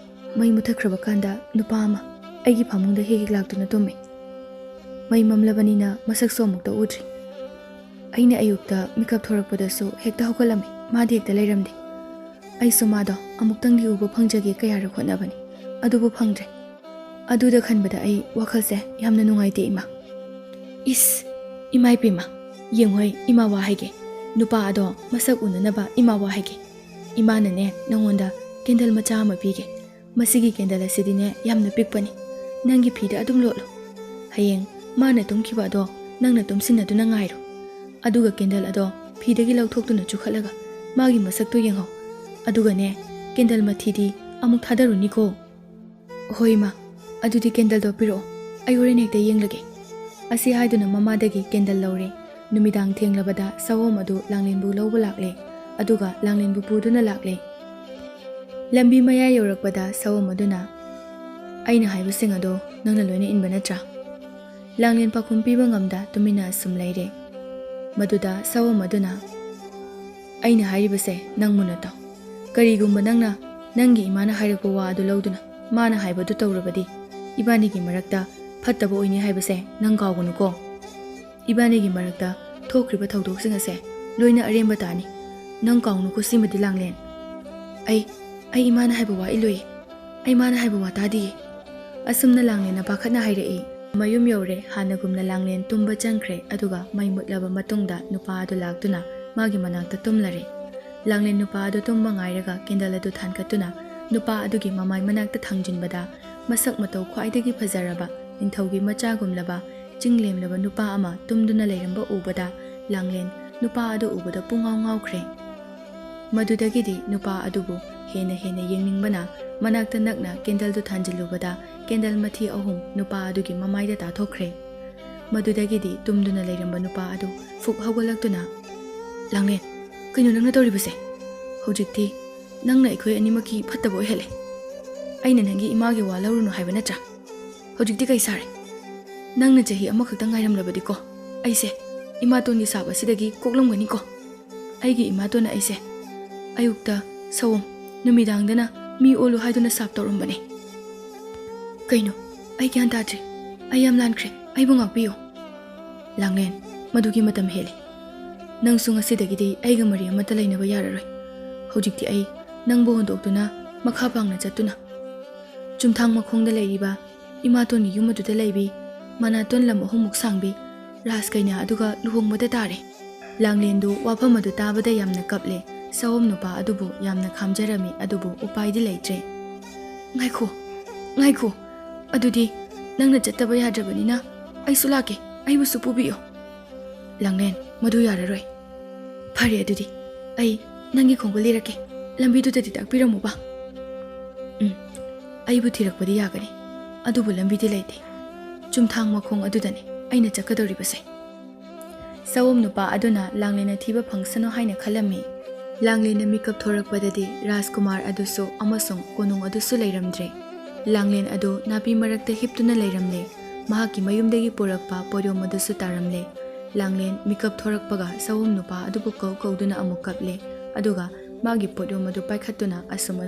ꯃꯩ ꯃꯨꯠꯊꯠꯈ꯭ꯔꯕ ꯀꯥꯟꯗ ꯅꯨꯄꯥ ꯑꯃ ꯑꯩꯒꯤ ꯐꯃꯨꯡꯗ ꯍꯦꯛ ꯂꯥꯛꯇꯨꯅ ꯇꯨꯝꯃꯤ꯫ ꯃꯩ ꯃꯝꯂꯕꯅꯤꯅ ꯃꯁꯛꯁꯨ ꯑꯃꯨꯛꯇ ꯎꯗ꯭ꯔꯤ꯫ ꯑꯩꯅ ꯑꯌꯨꯛꯇ ꯃꯤꯀꯞ ꯊꯣꯔꯛꯄꯗꯁꯨ ꯍꯦꯛꯇ ꯍꯧꯒꯠꯂꯝꯃꯤ, ꯃꯥꯗꯤ ꯍꯦꯛꯇ ꯂꯩꯔꯝꯗꯦ꯫ ꯑꯩꯁꯨ ꯃꯥꯗꯣ ꯑꯃꯨꯛꯇꯪꯗꯤ ꯎꯕ ꯐꯪꯖꯒꯦ ꯀꯌꯥꯔꯛ ꯍꯣꯠꯅꯕꯅꯤ, ꯑꯗꯨꯕꯨ ꯐꯪꯗ꯭ꯔꯦ꯫ ꯑꯗꯨꯗ ꯈꯟꯕꯗ ꯑꯩ ꯋꯥꯈꯜꯁꯦ ꯌꯥꯝꯅ ꯅꯨꯡꯉꯥꯏꯇꯦ ꯏꯃꯥ"꯫ "ꯏꯁ, ꯏꯃꯥ ꯏꯄꯦꯝꯃ, ꯌꯦꯡꯉꯣꯏ ꯏꯃꯥ ꯋꯥ ꯍꯥꯏꯒꯦ꯫ ꯅꯨꯄꯥ ꯑꯗꯣ ꯃꯁꯛ ꯎꯅꯅꯕ ꯏꯃꯥ ꯋꯥ ꯍꯥꯏꯒꯦ꯫ ꯏꯃꯥꯅꯅꯦ ꯅꯪꯉꯣꯟꯗ ꯀꯦꯟꯗꯜ ꯃꯆꯥ ꯑꯃ ꯄꯤꯒꯦ꯫ ꯃꯁꯤꯒꯤ ꯀꯦꯟꯗꯜ ꯑꯁꯤꯗꯤꯅꯦ ꯌꯥꯝꯅ ꯄꯤꯛꯄꯅꯤ, ꯅꯪꯒꯤ ꯐꯤꯗ ꯑꯗꯨꯝ ꯂꯣꯠꯂꯨ꯫ ꯍꯌꯦꯡ ꯃꯥꯅ ꯇꯨꯝꯈꯤꯕ ꯑꯗꯣ ꯅꯪꯅ ꯇꯨꯝꯁꯤꯟꯅꯗꯨꯅ ꯉꯥꯏꯔꯣ꯫ ꯑꯗꯨꯒ ꯀꯦꯟꯗꯜ ꯑꯗꯣ ꯐꯤꯗꯒꯤ ꯂꯧꯊꯣꯛꯇꯨꯅ ꯆꯨꯈꯠꯂꯒ ꯃꯥꯒꯤ ꯃꯁꯛꯇꯨ ꯌꯦꯡꯍꯧ꯫ ꯑꯗꯨꯒꯅꯦ ꯀꯦꯟꯗꯜ ꯃꯊꯤꯗꯤ ꯑꯃꯨꯛ ꯊꯥꯗꯔꯨꯅꯤꯀꯣ"꯫ "ꯍꯣꯏ ꯏꯃꯥ, ꯑꯗꯨꯗꯤ ꯀꯦꯟꯗꯜꯗꯣ ꯄꯤꯔꯛꯑꯣ, ꯑꯩ ꯍꯣꯔꯦꯟ ꯍꯦꯛꯇ ꯌꯦꯡꯂꯒꯦ"꯫ ꯑꯁꯤ ꯍꯥꯏꯗꯨꯅ ꯃꯃꯥꯗꯒꯤ ꯀꯦꯟꯗꯜ ꯂꯧꯔꯦ꯫ ꯅꯨꯃꯤꯗꯥꯡ ꯊꯦꯡꯂꯕꯗ ꯁꯑꯣꯝ ꯑꯗꯨ ꯂꯥꯡꯂꯦꯟꯕꯨ ꯂꯧꯕ ꯂꯥꯛꯂꯦ, ꯑꯗꯨꯒ ꯂꯥꯡꯂꯦꯟꯕꯨ ꯄꯨꯗꯨꯅ ꯂꯥꯛꯂꯦ꯫ ꯂꯝꯕꯤ ꯃꯌꯥ ꯌꯧꯔꯛꯄꯗ ꯁꯑꯣꯝ ꯑꯗꯨꯅ "ꯑꯩꯅ ꯍꯥꯏꯕꯁꯤꯡ ꯑꯗꯣ ꯅꯪꯅ ꯂꯣꯏꯅ ꯏꯟꯕ ꯅꯠꯇ꯭ꯔꯥ"꯫ ꯂꯥꯡꯂꯦꯟ ꯄꯥꯎꯈꯨꯝ ꯄꯤꯕ ꯉꯝꯗ ꯇꯨꯃꯤꯟꯅ ꯑꯁꯨꯝ ꯂꯩꯔꯦ꯫ ꯃꯗꯨꯗ ꯁꯑꯣꯝ ꯑꯗꯨꯅ "ꯑꯩꯅ ꯍꯥꯏꯔꯤꯕꯁꯦ ꯅꯪ ꯃꯨꯟꯅ ꯇꯥꯎ꯫ ꯀꯔꯤꯒꯨꯝꯕ ꯅꯪꯅ ꯅꯪꯒꯤ ꯏꯃꯥꯅ ꯍꯥꯏꯔꯛꯄ ꯋꯥ ꯑꯗꯨ ꯂꯧꯗꯨꯅ ꯃꯥꯅ ꯍꯥꯏꯕꯗꯨ ꯇꯧꯔꯕꯗꯤ ꯏꯕꯥꯅꯤꯒꯤ ꯃꯔꯛꯇ ꯐꯠꯇꯕ ꯑꯣꯏꯅꯤ ꯍꯥꯏꯕꯁꯦ ꯅꯪ ꯀꯥꯎꯒꯅꯨꯀꯣ꯫ ꯏꯕꯥꯅꯤꯒꯤ ꯃꯔꯛꯇ ꯊꯣꯛꯈ꯭ꯔꯤꯕ ꯊꯧꯗꯣꯛꯁꯤꯡ ꯑꯁꯦ ꯂꯣꯏꯅ ꯑꯔꯦꯝꯕ ꯇꯥꯅꯤ꯫ ꯅꯪ ꯀꯥꯎꯅꯨꯀꯣ ꯁꯤꯃꯗꯤ ꯂꯥꯡꯂꯦꯟ"꯫ ꯑꯩ ꯏꯃꯥꯅ ꯍꯥꯏꯕ ꯋꯥ ꯏꯜꯂꯣꯏꯌꯦ, ꯑꯩ ꯃꯥꯅ ꯍꯥꯏꯕ ꯋꯥ ꯇꯥꯗꯤꯌꯦ"꯫ ꯑꯁꯨꯝꯅ ꯂꯥꯡꯂꯦꯟꯅ ꯄꯥꯈꯠꯅ ꯍꯥꯏꯔꯛꯏ꯫ ꯃꯌꯨꯝ ꯌꯧꯔꯦ꯫ ꯍꯥꯟꯅꯒꯨꯝꯅ ꯂꯥꯡꯂꯦꯟ ꯇꯨꯝꯕ ꯆꯪꯈ꯭ꯔꯦ, ꯑꯗꯨꯒ ꯃꯩ ꯃꯨꯠꯂꯕ ꯃꯇꯨꯡꯗ ꯅꯨꯄꯥ ꯑꯗꯨ ꯂꯥꯛꯇꯨꯅ ꯃꯥꯒꯤ ꯃꯅꯥꯛꯇ ꯇꯨꯝꯂꯔꯦ꯫ ꯂꯥꯡꯂꯦꯟ ꯅꯨꯄꯥ ꯑꯗꯨ ꯇꯨꯝꯕ ꯉꯥꯏꯔꯒ ꯀꯦꯟꯗꯜ ꯑꯗꯨ ꯊꯥꯟꯒꯠꯇꯨꯅ ꯅꯨꯄꯥ ꯑꯗꯨꯒꯤ ꯃꯃꯥꯏ ꯃꯅꯥꯛꯇ ꯊꯥꯡꯖꯤꯟꯕꯗ ꯃꯁꯛ ꯃꯇꯧ ꯈ꯭ꯋꯥꯏꯗꯒꯤ ꯐꯖꯔꯕ ꯅꯤꯡꯊꯧꯒꯤ ꯃꯆꯥꯒꯨꯝꯂꯕ ꯆꯤꯡꯂꯦꯝꯂꯕ ꯅꯨꯄꯥ ꯑꯃ ꯇꯨꯝꯗꯨꯅ ꯂꯩꯔꯝꯕ ꯎꯕꯗ ꯂꯥꯡꯂꯦꯟ ꯅꯨꯄꯥ ꯑꯗꯨ ꯎꯕꯗ ꯄꯨꯡꯉꯥꯎ ꯉꯥꯎꯈ꯭ꯔꯦ꯫ ꯃꯗꯨꯗꯒꯤꯗꯤ ꯅꯨꯄꯥ ꯑꯗꯨꯕꯨ ꯍꯦꯟꯅ ꯌꯦꯡꯅꯤꯡꯕꯅ ꯃꯅꯥꯛꯇ ꯅꯛꯅ ꯀꯦꯟꯗꯜꯗꯨ ꯊꯥꯟꯖꯤꯜꯂꯨꯕꯗ ꯀꯦꯟꯗꯜ ꯃꯊꯤ 3 ꯅꯨꯄꯥ ꯑꯗꯨꯒꯤ ꯃꯃꯥꯏꯗ ꯇꯥꯊꯣꯛꯈ꯭ꯔꯦ꯫ ꯃꯗꯨꯗꯒꯤꯗꯤ ꯇꯨꯝꯗꯨꯅ ꯂꯩꯔꯝꯕ ꯅꯨꯄꯥ ꯑꯗꯨ ꯐꯨꯛ ꯍꯧꯒꯠꯂꯛꯇꯨꯅ "ꯂꯥꯡꯂꯦꯟ, ꯀꯩꯅꯣ ꯅꯪꯅ ꯇꯧꯔꯤꯕꯁꯦ? ꯍꯧꯖꯤꯛꯇꯤ ꯅꯪꯅ ꯑꯩꯈꯣꯏ ꯑꯅꯤꯃꯛꯀꯤ ꯐꯠꯇꯕ ꯑꯣꯏꯍꯜꯂꯦ꯫ ꯑꯩꯅ ꯅꯪꯒꯤ ꯏꯃꯥꯒꯤ ꯋꯥ ꯂꯧꯔꯨꯅꯨ ꯍꯥꯏꯕ ꯅꯠꯇ꯭ꯔꯥ? ꯍꯧꯖꯤꯛꯇꯤ ꯀꯩ ꯁꯥꯔꯦ? ꯅꯪꯅ ꯆꯍꯤ ꯑꯃꯈꯛꯇ ꯉꯥꯏꯔꯝꯂꯕꯗꯤꯀꯣ ꯑꯩꯁꯦ ꯏꯃꯥꯇꯣꯟꯒꯤ ꯁꯥꯞ ꯑꯁꯤꯗꯒꯤ ꯀꯣꯛꯂꯝꯒꯅꯤꯀꯣ꯫ ꯑꯩꯒꯤ ꯏꯃꯥꯇꯣꯟꯅ ꯑꯩꯁꯦ ꯑꯌꯨꯛꯇ ꯁꯑꯣꯝ, ꯅꯨꯃꯤꯗꯥꯡꯗꯅ ꯃꯤ ꯑꯣꯜꯂꯨ ꯍꯥꯏꯗꯨꯅ ꯁꯥꯞ ꯇꯧꯔꯝꯕꯅꯦ꯫ ꯀꯩꯅꯣ? ꯑꯩ ꯒ꯭ꯌꯥꯟ ꯇꯥꯗ꯭ꯔꯦ, ꯑꯩ ꯌꯥꯝ ꯂꯥꯟꯈ꯭ꯔꯦ, ꯑꯩꯕꯨ ꯉꯥꯛꯄꯤꯌꯨ"꯫ "ꯂꯥꯡꯂꯦꯟ, ꯃꯗꯨꯒꯤ ꯃꯇꯝ ꯍꯦꯜꯂꯦ꯫ ꯅꯪꯁꯨ ꯉꯁꯤꯗꯒꯤꯗꯤ ꯑꯩꯒ ꯃꯔꯤ ꯑꯃꯠꯇ ꯂꯩꯅꯕ ꯌꯥꯔꯔꯣꯏ꯫ ꯍꯧꯖꯤꯛꯇꯤ ꯑꯩ ꯅꯪꯕꯨ ꯍꯨꯟꯗꯣꯛꯇꯨꯅ ꯃꯈꯥ ꯄꯥꯡꯅ ꯆꯠꯇꯨꯅ ꯆꯨꯝꯊꯥꯡ ꯃꯈꯣꯡꯗ ꯂꯩꯔꯤꯕ ꯏꯃꯥꯇꯣꯟꯒꯤ ꯌꯨꯝ ꯑꯗꯨꯗ ꯂꯩꯕꯤ ꯃꯅꯥꯇꯣꯟ ꯂꯝ 3ꯃꯨꯛ ꯁꯥꯡꯕꯤ ꯔꯥꯖꯀꯩꯅꯥ ꯑꯗꯨꯒ ꯂꯨꯍꯣꯡꯕꯗ ꯇꯥꯔꯦ"꯫ ꯂꯥꯡꯂꯦꯟꯗꯨ ꯋꯥꯐꯝ ꯑꯗꯨ ꯇꯥꯕꯗ ꯌꯥꯝꯅ ꯀꯞꯂꯦ꯫ ꯁꯑꯣꯝ ꯅꯨꯄꯥ ꯑꯗꯨꯕꯨ ꯌꯥꯝꯅ ꯈꯥꯝꯖꯔꯝꯃꯤ, ꯑꯗꯨꯕꯨ ꯎꯄꯥꯏꯗꯤ ꯂꯩꯇ꯭ꯔꯦ꯫ "ꯉꯥꯏꯈꯣ, ꯑꯗꯨꯗꯤ ꯅꯪꯅ ꯆꯠꯇꯕ ꯌꯥꯗ꯭ꯔꯕꯅꯤꯅ ꯑꯩꯁꯨ ꯂꯥꯛꯀꯦ, ꯑꯩꯕꯨꯁꯨ ꯄꯨꯕꯤꯌꯣ"꯫ "ꯂꯥꯡꯂꯦꯟ, ꯃꯗꯨ ꯌꯥꯔꯔꯣꯏ"꯫ "ꯐꯔꯦ, ꯑꯗꯨꯗꯤ ꯑꯩ ꯅꯪꯒꯤ ꯈꯣꯡꯒꯨꯜ ꯂꯤꯔꯛꯀꯦ, ꯂꯝꯕꯤꯗꯨꯗꯗꯤ ꯇꯥꯛꯄꯤꯔꯝꯃꯨꯕ"꯫ "ꯑꯩꯕꯨ ꯊꯤꯔꯛꯄꯗꯤ ꯌꯥꯒꯅꯤ, ꯑꯗꯨꯕꯨ ꯂꯝꯕꯤꯗꯤ ꯂꯩꯇꯦ꯫ ꯆꯨꯝꯊꯥꯡ ꯃꯈꯣꯡ ꯑꯗꯨꯗꯅꯤ ꯑꯩꯅ ꯆꯠꯀꯗꯧꯔꯤꯕꯁꯦ"꯫ ꯁꯑꯣꯝ ꯅꯨꯄꯥ ꯑꯗꯨꯅ ꯂꯥꯡꯂꯦꯟꯅ ꯊꯤꯕ ꯐꯪꯁꯅꯨ ꯍꯥꯏꯅ ꯈꯜꯂꯝꯃꯤ꯫ ꯂꯥꯡꯂꯦꯟꯅ ꯃꯤꯀꯞ ꯊꯣꯔꯛꯄꯗꯗꯤ ꯔꯥꯖꯀꯨꯃꯥꯔ ꯑꯗꯨꯁꯨ ꯑꯃꯁꯨꯡ ꯀꯣꯅꯨꯡ ꯑꯗꯨꯁꯨ ꯂꯩꯔꯝꯗ꯭ꯔꯦ꯫ ꯂꯥꯡꯂꯦꯟ ꯑꯗꯨ ナꯄꯤ ꯃꯔꯛꯇ ꯍꯤꯞꯇꯨꯅ ꯂꯩꯔꯝꯂꯦ꯫ ꯃꯍꯥꯛꯀꯤ ꯃꯌꯨꯝꯗꯒꯤ ꯄꯨꯔꯛꯄ ꯄꯣꯠꯌꯣꯝ ꯑꯗꯨꯁꯨ ꯇꯥꯔꯝꯂꯦ꯫ ꯂꯥꯡꯂꯦꯟ ꯃꯤꯀꯞ ꯊꯣꯔꯛꯄꯒ ꯁꯑꯣꯝ ꯅꯨꯄꯥ ꯑꯗꯨꯕꯨ ꯀꯧꯗꯨꯅ ꯑꯃꯨꯛ ꯀꯞꯂꯦ, ꯑꯗꯨꯒ ꯃꯥꯒꯤ ꯄꯣꯠꯌꯣꯝ ꯑꯗꯨ ꯄꯥꯏꯈꯠꯇꯨꯅ ꯑꯁꯨꯝ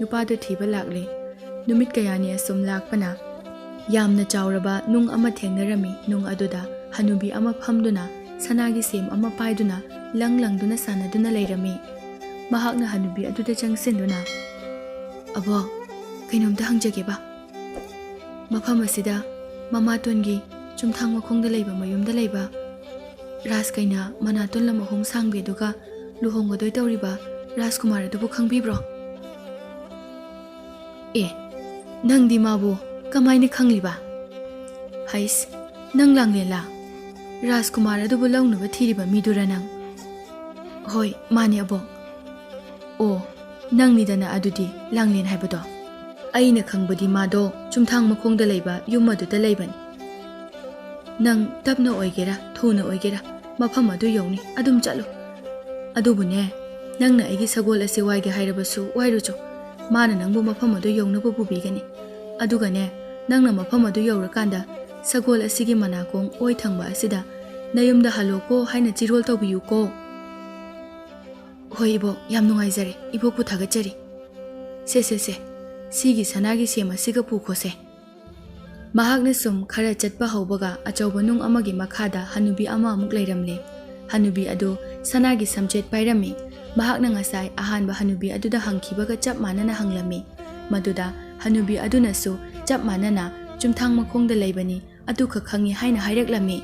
ꯅꯨꯄꯥꯗꯨ ꯊꯤꯕ ꯂꯥꯛꯂꯦ꯫ ꯅꯨꯃꯤꯠ ꯀꯌꯥꯅꯤ ꯑꯁꯨꯝ ꯂꯥꯛꯄꯅ ꯌꯥꯝꯅ ꯆꯥꯎꯔꯕ ꯅꯨꯡ ꯑꯃ ꯊꯦꯡꯅꯔꯝꯃꯤ꯫ ꯅꯨꯡ ꯑꯗꯨꯗ ꯍꯅꯨꯕꯤ ꯑꯃ ꯐꯝꯗꯨꯅ ꯁꯅꯥꯒꯤ ꯁꯦꯝ ꯑꯃ ꯄꯥꯏꯗꯨꯅ ꯂꯪꯗꯨꯅ ꯁꯥꯟꯅꯗꯨꯅ ꯂꯩꯔꯝꯃꯤ꯫ ꯃꯍꯥꯛꯅ ꯍꯅꯨꯕꯤ ꯑꯗꯨꯗ ꯆꯪꯁꯤꯟꯗꯨꯅ, "ꯑꯕꯣꯛ, ꯀꯩꯅꯣꯝꯇ ꯍꯪꯖꯒꯦꯕ꯫ ꯃꯐꯝ ꯑꯁꯤꯗ ꯃꯃꯥꯇꯣꯟꯒꯤ ꯆꯨꯝꯊꯥꯡ ꯃꯈꯣꯡꯗ ꯂꯩꯕ ꯃꯌꯨꯝꯗ ꯂꯩꯕ ꯔꯥꯖꯀꯩꯅ ꯃꯅꯥꯇꯣꯟ ꯂꯝꯑꯍꯨꯝ ꯁꯥꯡꯕꯤ ꯑꯗꯨꯒ ꯂꯨꯍꯣꯡꯒꯗꯣꯏ ꯇꯧꯔꯤꯕ ꯔꯥꯖꯀꯨꯃꯥꯔ ꯑꯗꯨꯕꯨ ꯈꯪꯕꯤꯕ꯭ꯔꯣ?" "ꯑꯦ, ꯅꯪꯗꯤ ꯃꯥꯕꯨ ꯀꯃꯥꯏꯅ ꯈꯪꯂꯤꯕ? ꯍꯩꯁ, ꯅꯪ ꯂꯥꯡꯂꯦꯟꯂꯥ? ꯔꯥꯖꯀꯨꯃꯥꯔ ꯑꯗꯨꯕꯨ ꯂꯧꯅꯕ ꯊꯤꯔꯤꯕ ꯃꯤꯗꯨꯔꯥ ꯅꯪ?" "ꯍꯣꯏ, ꯃꯥꯅꯦ ꯑꯕꯣꯛ." "ꯑꯣ, ꯅꯪꯅꯤꯗꯅ ꯑꯗꯨꯗꯤ ꯂꯥꯡꯂꯦꯟ ꯍꯥꯏꯕꯗꯣ꯫ ꯑꯩꯅ ꯈꯪꯕꯗꯤ ꯃꯥꯗꯣ ꯆꯨꯝꯊꯥꯡ ꯃꯈꯣꯡꯗ ꯂꯩꯕ ꯌꯨꯝ ꯑꯗꯨꯗ ꯂꯩꯕꯅꯤ꯫ ꯅꯪ ꯇꯞꯅ ꯑꯣꯏꯒꯦꯔꯥ ꯊꯨꯅ ꯑꯣꯏꯒꯦꯔꯥ ꯃꯐꯝ ꯑꯗꯨ ꯌꯧꯅꯤ ꯑꯗꯨꯝ ꯆꯠꯂꯨ꯫ ꯑꯗꯨꯕꯨꯅꯦ, ꯅꯪꯅ ꯑꯩꯒꯤ ꯁꯒꯣꯜ ꯑꯁꯤ ꯋꯥꯏꯒꯦ ꯍꯥꯏꯔꯕꯁꯨ ꯋꯥꯏꯔꯨꯆꯣ, ꯃꯥꯅ ꯅꯪꯕꯨ ꯃꯐꯝ ꯑꯗꯨ ꯌꯧꯅꯕ ꯄꯨꯕꯤꯒꯅꯤ꯫ ꯑꯗꯨꯒꯅꯦ, ꯅꯪꯅ ꯃꯐꯝ ꯑꯗꯨ ꯌꯧꯔꯀꯥꯟꯗ ꯁꯒꯣꯜ ꯑꯁꯤꯒꯤ ꯃꯅꯥꯀꯣꯡ ꯑꯣꯏ ꯊꯪꯕ ꯑꯁꯤꯗ ꯅꯌꯨꯝꯗ ꯍꯜꯂꯣꯀꯣ ꯍꯥꯏꯅ ꯆꯤꯔꯣꯜ ꯇꯧꯕꯤꯌꯨꯀꯣ." "ꯍꯣꯏ ꯏꯕꯣꯛ, ꯌꯥꯝ ꯅꯨꯡꯉꯥꯏꯖꯔꯦ, ꯏꯕꯣꯛꯄꯨ ꯊꯥꯒꯠꯆꯔꯤ꯫ ꯁꯦ, ꯁꯤꯒꯤ ꯁꯅꯥꯒꯤ ꯁꯦꯝ ꯑꯁꯤꯒ ꯄꯨꯈꯣꯁꯦ." ꯃꯍꯥꯛꯅ ꯁꯨꯝ ꯈꯔ ꯆꯠꯄ ꯍꯧꯕꯒ ꯑꯆꯧꯕ ꯅꯨꯡ ꯑꯃꯒꯤ ꯃꯈꯥꯗ ꯍꯅꯨꯕꯤ ꯑꯃ ꯑꯃꯨꯛ ꯂꯩꯔꯝꯂꯦ꯫ ꯍꯅꯨꯕꯤ ꯑꯗꯨ ꯁꯅꯥꯒꯤ ꯁꯝꯆꯦꯠ ꯄꯥꯏꯔꯝꯃꯤ꯫ ꯃꯍꯥꯛꯅ ꯉꯁꯥꯏ ꯑꯍꯥꯟꯕ ꯍꯅꯨꯕꯤ ꯑꯗꯨꯗ ꯍꯪꯈꯤꯕꯒ ꯆꯞ ꯃꯥꯟꯅꯅ ꯍꯪꯂꯝꯃꯤ꯫ ꯃꯗꯨꯗ ꯍꯅꯨꯕꯤ ꯑꯗꯨꯅꯁꯨ ꯆꯞ ꯃꯥꯟꯅꯅ ꯆꯨꯝꯊꯥꯡ ꯃꯈꯣꯡꯗ ꯂꯩꯕꯅꯤ ꯑꯗꯨꯈꯛ ꯈꯪꯉꯤ ꯍꯥꯏꯅ ꯍꯥꯏꯔꯛꯂꯝꯃꯤ꯫